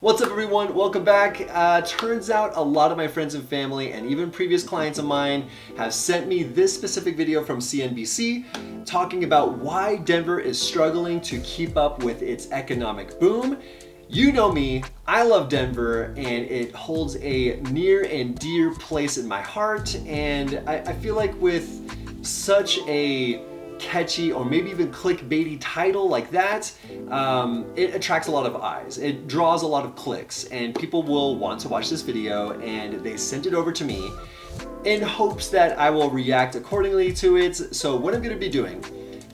What's up everyone, welcome back. Turns out a lot of my friends and family and even previous clients of mine have sent me this specific video from CNBC talking about why Denver is struggling to keep up with its economic boom. You know me, I love Denver and it holds a near and dear place in my heart, and I feel like with such a catchy or maybe even clickbaity title like that, it attracts a lot of eyes. It draws a lot of clicks and people will want to watch this video, and they sent it over to me in hopes that I will react accordingly to it. So what I'm going to be doing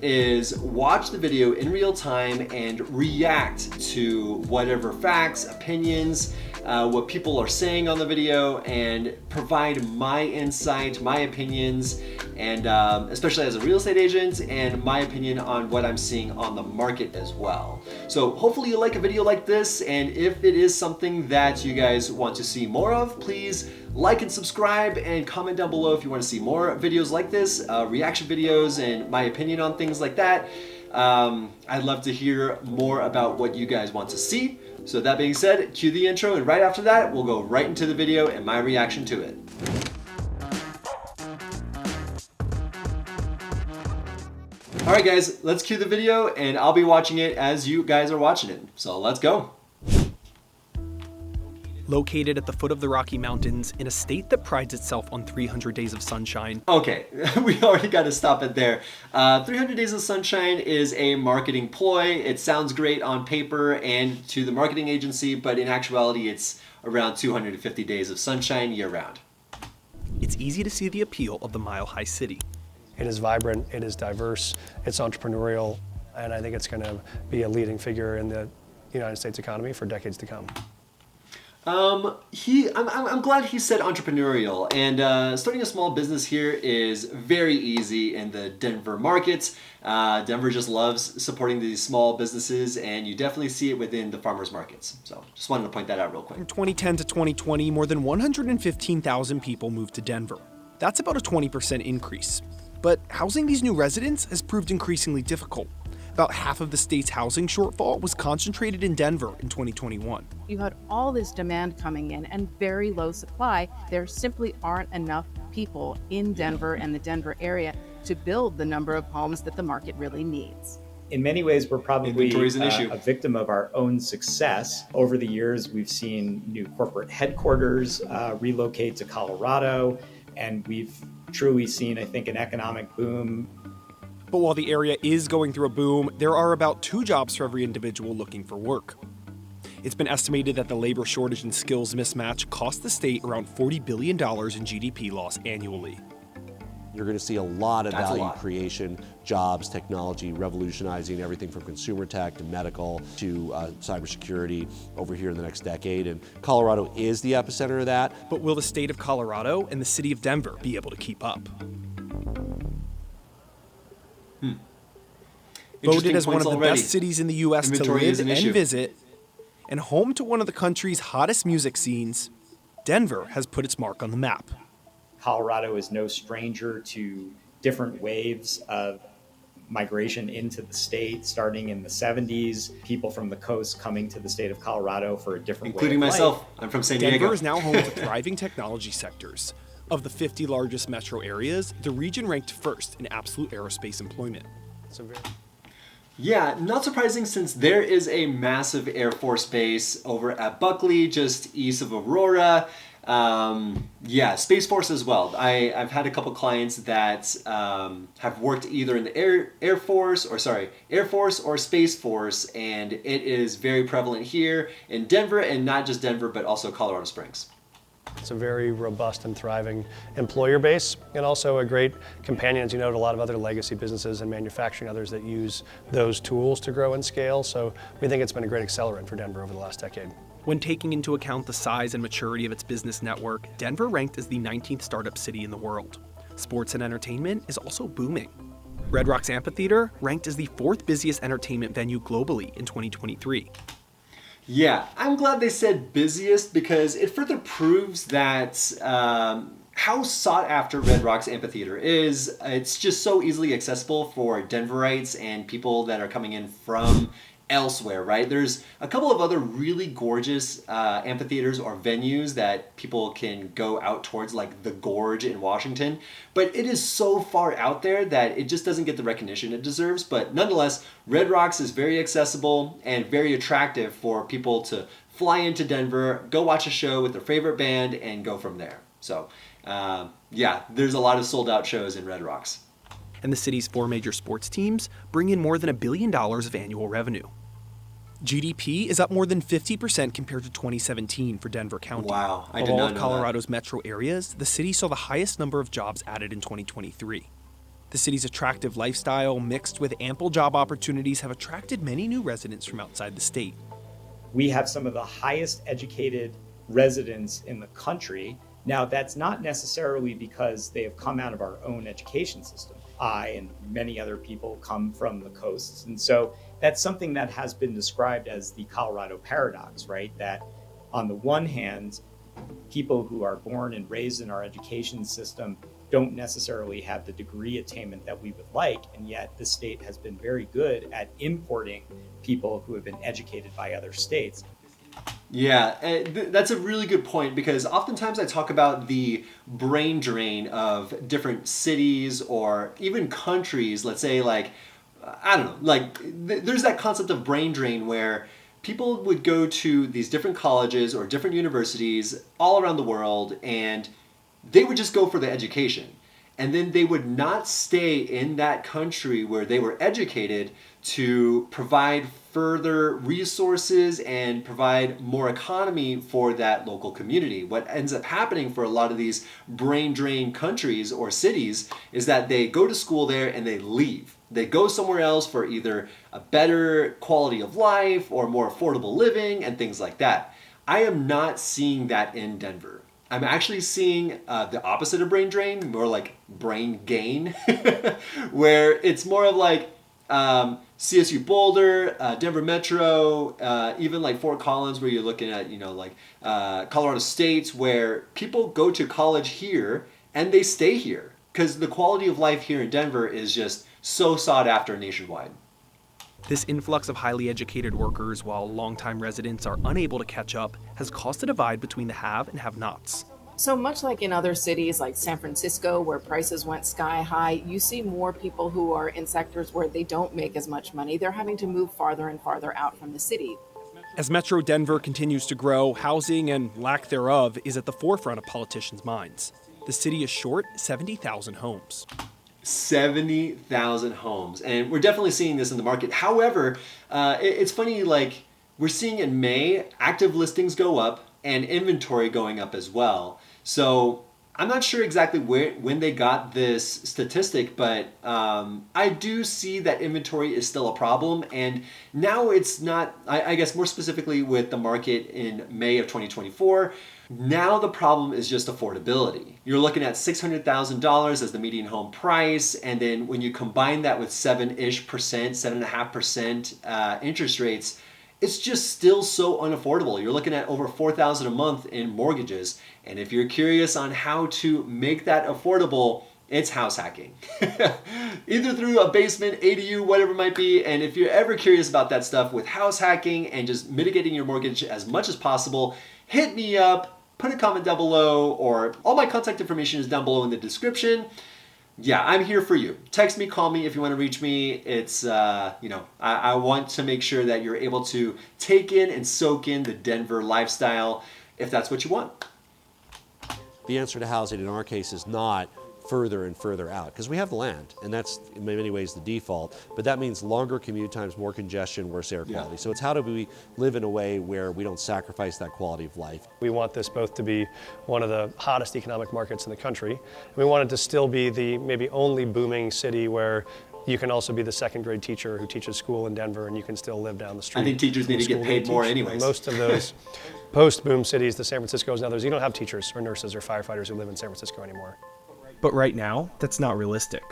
is watch the video in real time and react to whatever facts, opinions, what people are saying on the video, and provide my insight, my opinions, and especially as a real estate agent, and my opinion on what I'm seeing on the market as well. So hopefully you like a video like this, and if it is something that you guys want to see more of, please like and subscribe and comment down below if you want to see more videos like this, reaction videos and my opinion on things like that. I'd love to hear more about what you guys want to see. So that being said, cue the intro, and right after that, we'll go right into the video and my reaction to it. All right guys, let's cue the video and I'll be watching it as you guys are watching it. So let's go. Located at the foot of the Rocky Mountains in a state that prides itself on 300 days of sunshine. Okay, we already got to stop it there. 300 days of sunshine is a marketing ploy. It sounds great on paper and to the marketing agency, but in actuality, it's around 250 days of sunshine year round. It's easy to see the appeal of the mile-high city. It is vibrant, it is diverse, it's entrepreneurial, and I think it's going to be a leading figure in the United States economy for decades to come. I'm glad he said entrepreneurial, and starting a small business here is very easy in the Denver market. Denver just loves supporting these small businesses, and you definitely see it within the farmers markets. So just wanted to point that out real quick. From 2010 to 2020, more than 115,000 people moved to Denver. That's about a 20% increase. But housing these new residents has proved increasingly difficult. About half of the state's housing shortfall was concentrated in Denver in 2021. You had all this demand coming in and very low supply. There simply aren't enough people in Denver and the Denver area to build the number of homes that the market really needs. In many ways, we're probably a victim of our own success. Over the years, we've seen new corporate headquarters relocate to Colorado, and we've truly seen, I think, an economic boom. But while the area is going through a boom, there are about 2 jobs for every individual looking for work. It's been estimated that the labor shortage and skills mismatch cost the state around $40 billion in GDP loss annually. You're going to see a lot of value creation, jobs, technology, revolutionizing everything from consumer tech to medical to cybersecurity over here in the next decade. And Colorado is the epicenter of that. But will the state of Colorado and the city of Denver be able to keep up? Voted as one of the best cities in the U.S. to live and visit, and home to one of the country's hottest music scenes, Denver has put its mark on the map. Colorado is no stranger to different waves of migration into the state, starting in the 70s, people from the coast coming to the state of Colorado for a different including way of myself. life. I'm from San Diego. Denver is now home to thriving technology sectors. Of the 50 largest metro areas, the region ranked first in absolute aerospace employment. Yeah, not surprising since there is a massive Air Force base over at Buckley, just east of Aurora. Yeah, Space Force as well. I've had a couple clients that have worked either in the Air Force or Space Force, and it is very prevalent here in Denver, and not just Denver, but also Colorado Springs. It's a very robust and thriving employer base, and also a great companion, as you know, to a lot of other legacy businesses and manufacturing, others that use those tools to grow and scale. So we think it's been a great accelerant for Denver over the last decade. When taking into account the size and maturity of its business network, Denver ranked as the 19th startup city in the world. Sports and entertainment is also booming. Red Rocks Amphitheater ranked as the 4th busiest entertainment venue globally in 2023. Yeah, I'm glad they said busiest because it further proves that how sought after Red Rocks Amphitheater is. It's just so easily accessible for Denverites and people that are coming in from elsewhere, right? There's a couple of other really gorgeous amphitheaters or venues that people can go out towards, like the Gorge in Washington, but it is so far out there that it just doesn't get the recognition it deserves. But nonetheless, Red Rocks is very accessible and very attractive for people to fly into Denver, go watch a show with their favorite band, and go from there. So yeah, there's a lot of sold out shows in Red Rocks. And the city's 4 major sports teams bring in more than $1 billion of annual revenue. GDP is up more than 50% compared to 2017 for Denver County. Wow, I Of did all not of know Colorado's metro areas, the city saw the highest number of jobs added in 2023. The city's attractive lifestyle, mixed with ample job opportunities, have attracted many new residents from outside the state. We have some of the highest educated residents in the country. Now, that's not necessarily because they have come out of our own education system. I and many other people come from the coasts. And so that's something that has been described as the Colorado paradox, right? That on the one hand, people who are born and raised in our education system don't necessarily have the degree attainment that we would like. And yet the state has been very good at importing people who have been educated by other states. Yeah, that's a really good point, because oftentimes I talk about the brain drain of different cities or even countries. Let's say, like, I don't know, like there's that concept of brain drain where people would go to these different colleges or different universities all around the world, and they would just go for the education. And then they would not stay in that country where they were educated to provide further resources and provide more economy for that local community. What ends up happening for a lot of these brain drain countries or cities is that they go to school there and they leave. They go somewhere else for either a better quality of life or more affordable living and things like that. I am not seeing that in Denver. I'm actually seeing the opposite of brain drain, more like brain gain, where it's more of like CSU Boulder, Denver Metro, even like Fort Collins, where you're looking at, like Colorado State, where people go to college here and they stay here because the quality of life here in Denver is just so sought after nationwide. This influx of highly educated workers, while longtime residents are unable to catch up, has caused a divide between the have and have-nots. So much like in other cities like San Francisco, where prices went sky high, you see more people who are in sectors where they don't make as much money. They're having to move farther and farther out from the city. As Metro Denver continues to grow, housing and lack thereof is at the forefront of politicians' minds. The city is short 70,000 homes. 70,000 homes, and we're definitely seeing this in the market. However, it's funny, like we're seeing in May active listings go up and inventory going up as well. So I'm not sure exactly when they got this statistic, but I do see that inventory is still a problem. And now it's not, I guess more specifically with the market in May of 2024, now the problem is just affordability. You're looking at $600,000 as the median home price, and then when you combine that with 7.5% interest rates, it's just still so unaffordable. You're looking at over $4,000 a month in mortgages, and if you're curious on how to make that affordable, it's house hacking. Either through a basement, ADU, whatever it might be, and if you're ever curious about that stuff with house hacking and just mitigating your mortgage as much as possible, hit me up. Put a comment down below, or all my contact information is down below in the description. Yeah, I'm here for you. Text me, call me if you want to reach me. It's, I want to make sure that you're able to take in and soak in the Denver lifestyle if that's what you want. The answer to housing in our case is not further and further out, because we have the land, and that's in many ways the default, but that means longer commute times, more congestion, worse air quality. Yeah. So it's how do we live in a way where we don't sacrifice that quality of life. We want this both to be one of the hottest economic markets in the country, and we want it to still be the maybe only booming city where you can also be the second grade teacher who teaches school in Denver and you can still live down the street. I think teachers need to get paid more anyways. Most of those post-boom cities, the San Franciscos and others, you don't have teachers or nurses or firefighters who live in San Francisco anymore. But right now, that's not realistic.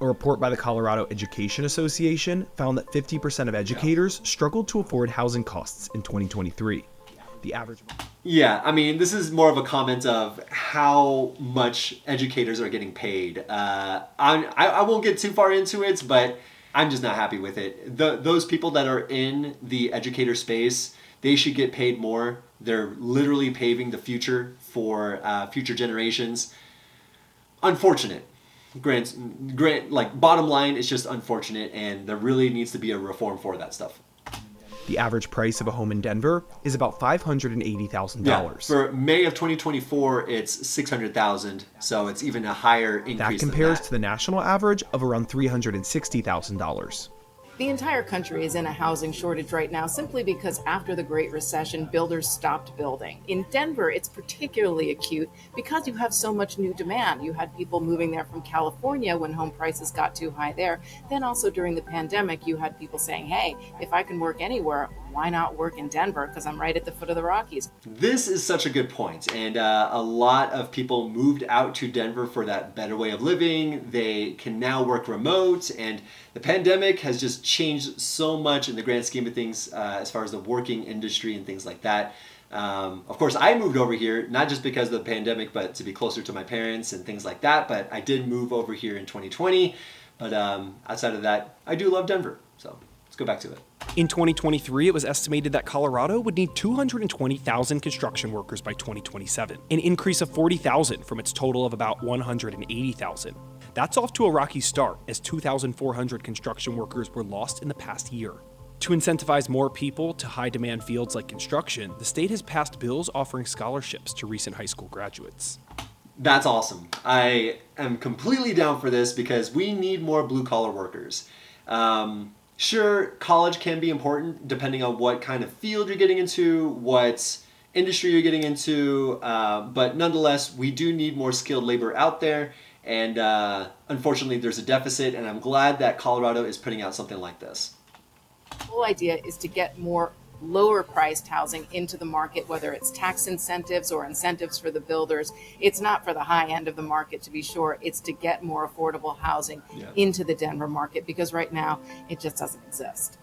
A report by the Colorado Education Association found that 50% of educators struggled to afford housing costs in 2023. The average... Yeah, I mean, this is more of a comment of how much educators are getting paid. I won't get too far into it, but I'm just not happy with it. Those people that are in the educator space, they should get paid more. They're literally paving the future for future generations. Unfortunate. Like bottom line, it's just unfortunate, and there really needs to be a reform for that stuff. The average price of a home in Denver is about $580,000. Yeah, for May of 2024, it's $600,000, so it's even a higher increase. That compares to the national average of around $360,000. The entire country is in a housing shortage right now simply because after the Great Recession, builders stopped building. In Denver, it's particularly acute because you have so much new demand. You had people moving there from California when home prices got too high there. Then also during the pandemic, you had people saying, hey, if I can work anywhere, why not work in Denver? Because I'm right at the foot of the Rockies. This is such a good point. And a lot of people moved out to Denver for that better way of living. They can now work remote, and the pandemic has just changed so much in the grand scheme of things as far as the working industry and things like that. Of course, I moved over here, not just because of the pandemic, but to be closer to my parents and things like that. But I did move over here in 2020. But outside of that, I do love Denver. So let's go back to it. In 2023, it was estimated that Colorado would need 220,000 construction workers by 2027, an increase of 40,000 from its total of about 180,000. That's off to a rocky start, as 2,400 construction workers were lost in the past year. To incentivize more people to high-demand fields like construction, the state has passed bills offering scholarships to recent high school graduates. That's awesome. I am completely down for this because we need more blue-collar workers. Sure, college can be important depending on what kind of field you're getting into, what industry you're getting into, but nonetheless, we do need more skilled labor out there, and unfortunately, there's a deficit, and I'm glad that Colorado is putting out something like this. The whole idea is to get more lower priced housing into the market, whether it's tax incentives or incentives for the builders. It's not for the high end of the market, to be sure. It's to get more affordable housing into the Denver market, because right now it just doesn't exist.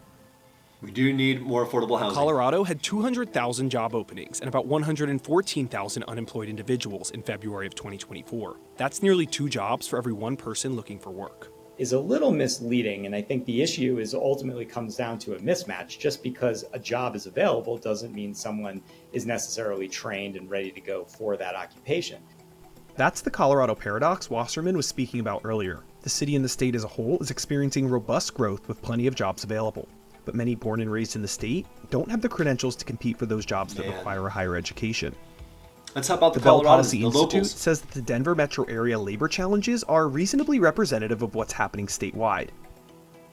We do need more affordable housing. Colorado had 200,000 job openings and about 114,000 unemployed individuals in February of 2024. That's nearly 2 jobs for every 1 person looking for work. Is a little misleading, and I think the issue is ultimately comes down to a mismatch. Just because a job is available doesn't mean someone is necessarily trained and ready to go for that occupation. That's the Colorado paradox Wasserman was speaking about earlier. The city and the state as a whole is experiencing robust growth with plenty of jobs available. But many born and raised in the state don't have the credentials to compete for those jobs that require a higher education. Let's talk about the Bell Coloradans, Policy the Institute locals. says that the Denver metro area labor challenges are reasonably representative of what's happening statewide.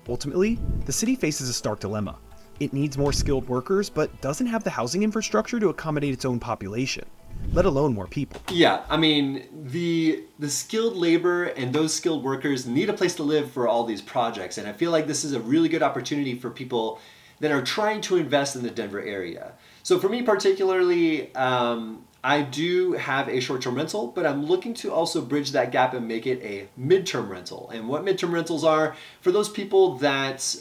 Ultimately, the city faces a stark dilemma. It needs more skilled workers, but doesn't have the housing infrastructure to accommodate its own population, let alone more people. Yeah, I mean, the skilled labor and those skilled workers need a place to live for all these projects, and I feel like this is a really good opportunity for people that are trying to invest in the Denver area. So for me particularly, I do have a short-term rental, but I'm looking to also bridge that gap and make it a midterm rental. And what midterm rentals are, for those people that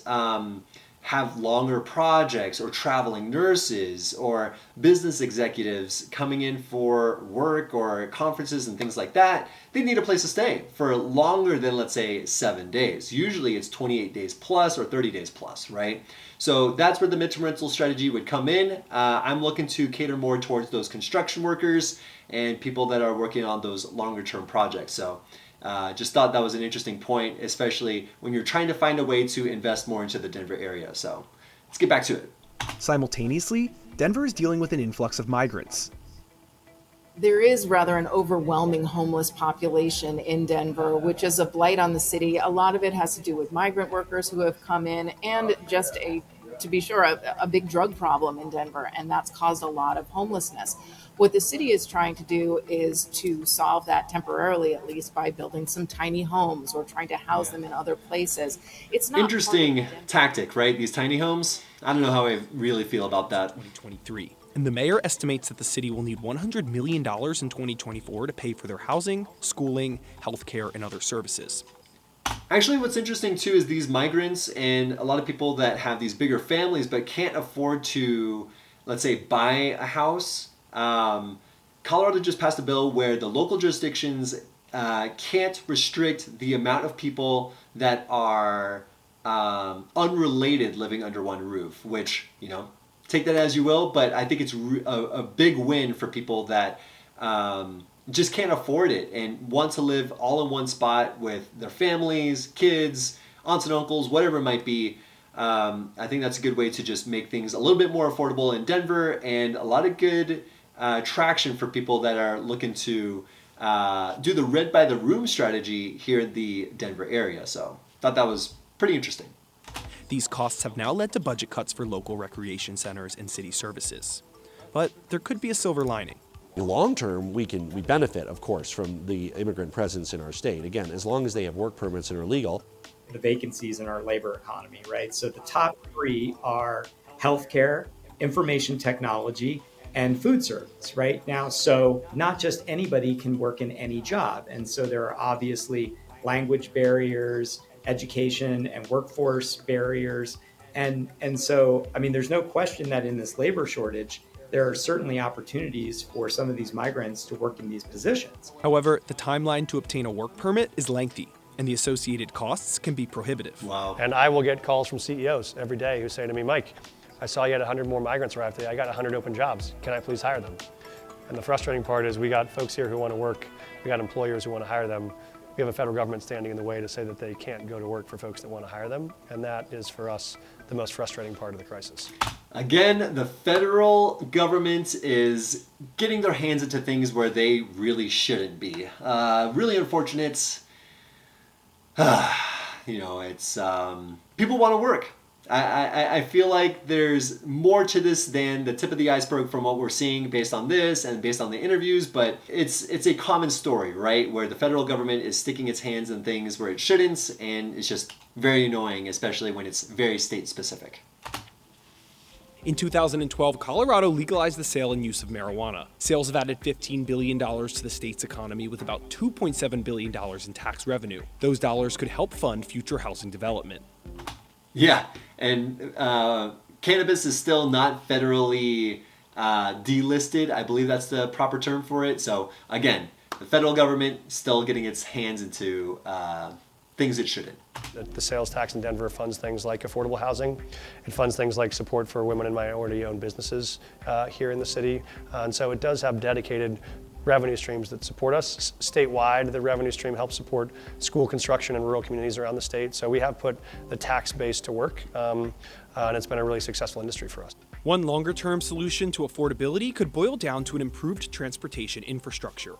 have longer projects, or traveling nurses, or business executives coming in for work or conferences and things like that, they need a place to stay for longer than, let's say, 7 days. Usually it's 28 days plus or 30 days plus, right? So that's where the midterm rental strategy would come in. I'm looking to cater more towards those construction workers and people that are working on those longer term projects. So just thought that was an interesting point, especially when you're trying to find a way to invest more into the Denver area. So let's get back to it. Simultaneously, Denver is dealing with an influx of migrants. There is rather an overwhelming homeless population in Denver, which is a blight on the city. A lot of it has to do with migrant workers who have come in, and just to be sure, a big drug problem in Denver, and that's caused a lot of homelessness. What the city is trying to do is to solve that temporarily, at least, by building some tiny homes or trying to house them in other places. It's not interesting tactic, right? These tiny homes. I don't know how I really feel about that. 2023. And the mayor estimates that the city will need $100 million in 2024 to pay for their housing, schooling, healthcare, and other services. Actually, what's interesting too is these migrants and a lot of people that have these bigger families but can't afford to, let's say, buy a house. Colorado just passed a bill where the local jurisdictions can't restrict the amount of people that are unrelated living under one roof, which, take that as you will, but I think it's a big win for people that just can't afford it and want to live all in one spot with their families, kids, aunts and uncles, whatever it might be. I think that's a good way to just make things a little bit more affordable in Denver, and a lot of good traction for people that are looking to do the rent by the room strategy here in the Denver area. So thought that was pretty interesting. These costs have now led to budget cuts for local recreation centers and city services. But there could be a silver lining. Long term, we benefit, of course, from the immigrant presence in our state. Again, as long as they have work permits and are legal. The vacancies in our labor economy, right? So the top three are healthcare, information technology, and food service right now. So not just anybody can work in any job. And so there are obviously language barriers, education and workforce barriers. And so, there's no question that in this labor shortage, there are certainly opportunities for some of these migrants to work in these positions. However, the timeline to obtain a work permit is lengthy, and the associated costs can be prohibitive. Wow. And I will get calls from CEOs every day who say to me, Mike, I saw you had 100 more migrants arrive today. I got 100 open jobs. Can I please hire them? And the frustrating part is we got folks here who want to work. We got employers who want to hire them. We have a federal government standing in the way to say that they can't go to work for folks that want to hire them. And that is, for us, the most frustrating part of the crisis. Again, the federal government is getting their hands into things where they really shouldn't be. Really unfortunate. It's people want to work. I feel like there's more to this than the tip of the iceberg from what we're seeing based on this and based on the interviews, but it's a common story, right? Where the federal government is sticking its hands in things where it shouldn't, and it's just very annoying, especially when it's very state specific. In 2012, Colorado legalized the sale and use of marijuana. Sales have added $15 billion to the state's economy with about $2.7 billion in tax revenue. Those dollars could help fund future housing development. Yeah, and cannabis is still not federally delisted. I believe that's the proper term for it. So again, the federal government still getting its hands into things it shouldn't. The sales tax in Denver funds things like affordable housing. It funds things like support for women and minority-owned businesses here in the city. And so it does have dedicated revenue streams that support us. Statewide, the revenue stream helps support school construction in rural communities around the state. So we have put the tax base to work, and it's been a really successful industry for us. One longer-term solution to affordability could boil down to an improved transportation infrastructure.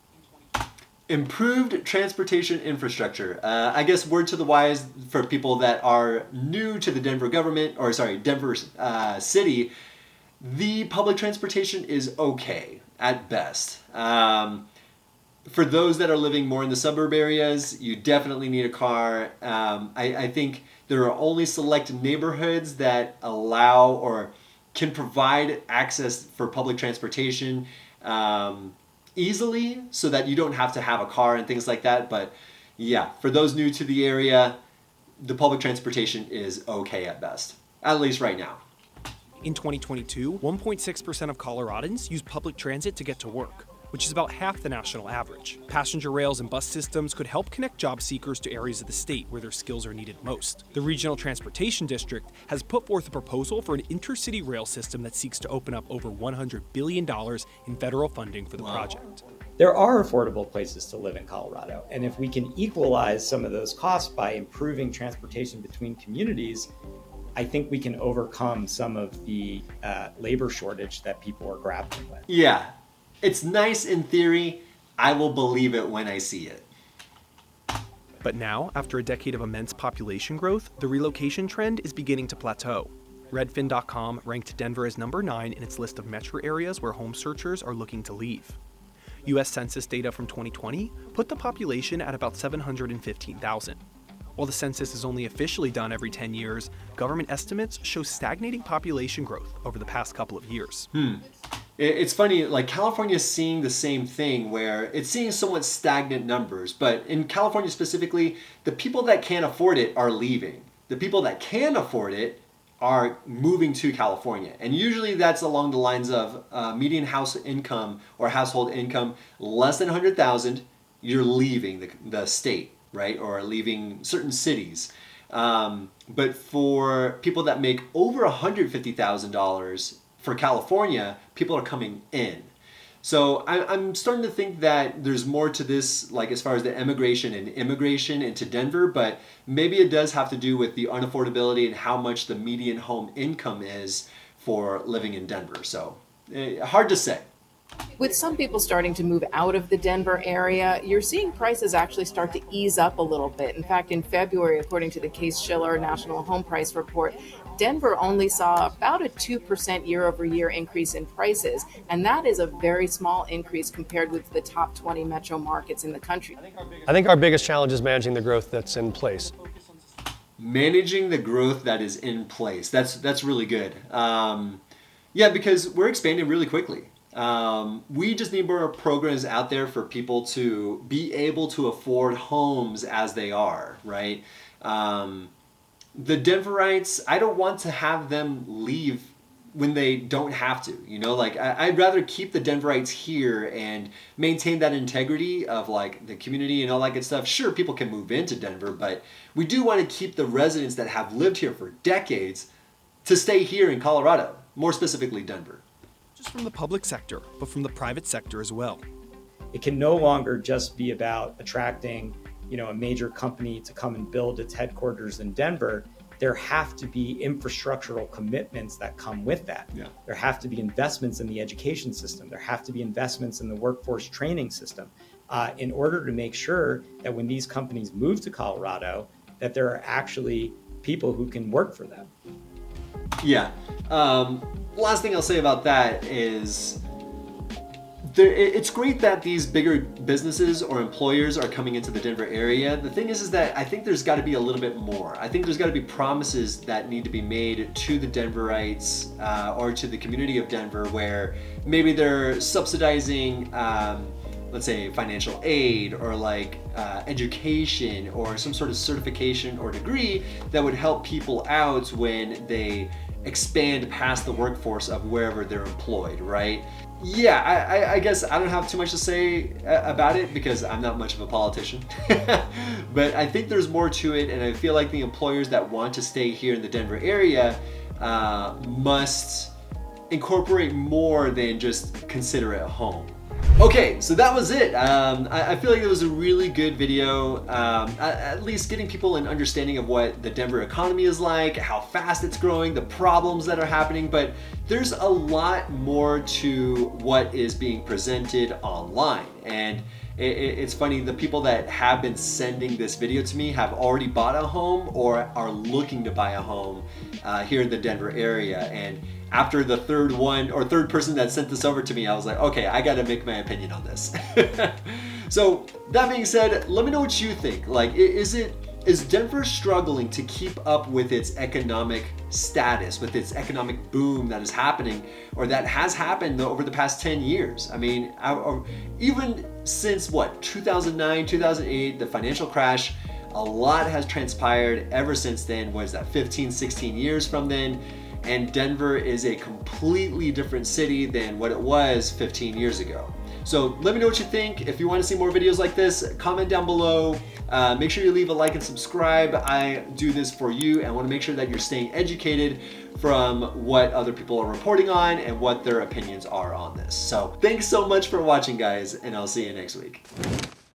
Improved transportation infrastructure. I guess word to the wise for people that are new to the Denver city, the public transportation is okay at best. For those that are living more in the suburb areas, you definitely need a car. I think there are only select neighborhoods that allow or can provide access for public transportation easily so that you don't have to have a car and things like that. But yeah, for those new to the area, the public transportation is okay at best, at least right now. In 2022, 1.6% of Coloradans use public transit to get to work, which is about half the national average. Passenger rails and bus systems could help connect job seekers to areas of the state where their skills are needed most. The Regional Transportation District has put forth a proposal for an intercity rail system that seeks to open up over $100 billion in federal funding for the project. There are affordable places to live in Colorado, and if we can equalize some of those costs by improving transportation between communities, I think we can overcome some of the labor shortage that people are grappling with. Yeah, it's nice in theory. I will believe it when I see it. But now, after a decade of immense population growth, the relocation trend is beginning to plateau. Redfin.com ranked Denver as number 9 in its list of metro areas where home searchers are looking to leave. U.S. Census data from 2020 put the population at about 715,000. While the census is only officially done every 10 years, government estimates show stagnating population growth over the past couple of years. It's funny, like California is seeing the same thing where it's seeing somewhat stagnant numbers, but in California specifically, the people that can't afford it are leaving. The people that can afford it are moving to California. And usually that's along the lines of median house income or household income less than 100,000, you're leaving the state, right? Or leaving certain cities. But for people that make over $150,000 for California, people are coming in. So I'm starting to think that there's more to this, like as far as the emigration and immigration into Denver, but maybe it does have to do with the unaffordability and how much the median home income is for living in Denver. So hard to say. With some people starting to move out of the Denver area, you're seeing prices actually start to ease up a little bit. In fact, in February, according to the Case-Shiller National Home Price Report, Denver only saw about a 2% year-over-year increase in prices, and that is a very small increase compared with the top 20 metro markets in the country. I think our biggest challenge is managing the growth that's in place. Managing the growth that is in place. That's really good. Yeah, because we're expanding really quickly. We just need more programs out there for people to be able to afford homes as they are, right? The Denverites, I don't want to have them leave when they don't have to, you know, like I'd rather keep the Denverites here and maintain that integrity of like the community and all that good stuff. Sure, people can move into Denver, but we do want to keep the residents that have lived here for decades to stay here in Colorado, more specifically Denver. Just from the public sector, but from the private sector as well. It can no longer just be about attracting, you know, a major company to come and build its headquarters in Denver. There have to be infrastructural commitments that come with that. Yeah. There have to be investments in the education system. There have to be investments in the workforce training system in order to make sure that when these companies move to Colorado, that there are actually people who can work for them. Yeah. Last thing I'll say about that is it's great that these bigger businesses or employers are coming into the Denver area. The thing is that I think there's got to be a little bit more. I think there's got to be promises that need to be made to the Denverites or to the community of Denver where maybe they're subsidizing let's say financial aid or like education or some sort of certification or degree that would help people out when they expand past the workforce of wherever they're employed, right? Yeah, I guess I don't have too much to say about it because I'm not much of a politician. But I think there's more to it, and I feel like the employers that want to stay here in the Denver area must incorporate more than just consider it home. Okay, so that was it. I feel like it was a really good video, at least getting people an understanding of what the Denver economy is like, how fast it's growing, the problems that are happening, but there's a lot more to what is being presented online. And it's funny, the people that have been sending this video to me have already bought a home or are looking to buy a home here in the Denver area. And after the third person that sent this over to me, I was like, okay, I gotta make my opinion on this. So that being said, let me know what you think. Like, is Denver struggling to keep up with its economic status, with its economic boom that is happening, or that has happened over the past 10 years? I mean, even since what, 2009, 2008, the financial crash, a lot has transpired ever since then. What is that, 15, 16 years from then? And Denver is a completely different city than what it was 15 years ago. So let me know what you think. If you want to see more videos like this, comment down below. Make sure you leave a like and subscribe. I do this for you and want to make sure that you're staying educated from what other people are reporting on and what their opinions are on this. So thanks so much for watching, guys, and I'll see you next week.